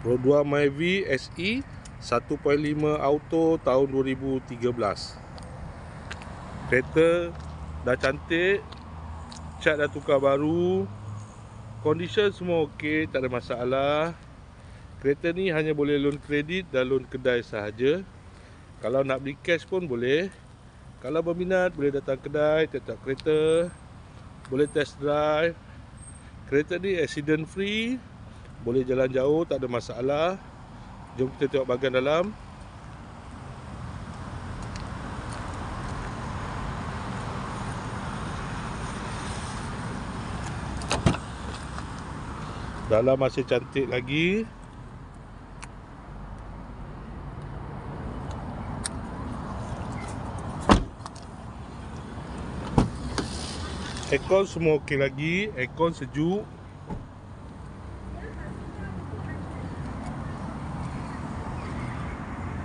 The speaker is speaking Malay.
Roda 2 Myvi SE 1.5 auto tahun 2013. Kereta dah cantik, cat dah tukar baru, condition semua okey, tak ada masalah. Kereta ni hanya boleh loan kredit dan loan kedai sahaja. Kalau nak beli cash pun boleh. Kalau berminat boleh datang kedai, test kereta, boleh test drive. Kereta ni accident free, boleh jalan jauh, tak ada masalah. Jom kita tengok bahagian dalam. Dalam masih cantik lagi. Aircon semua okey lagi, aircon sejuk.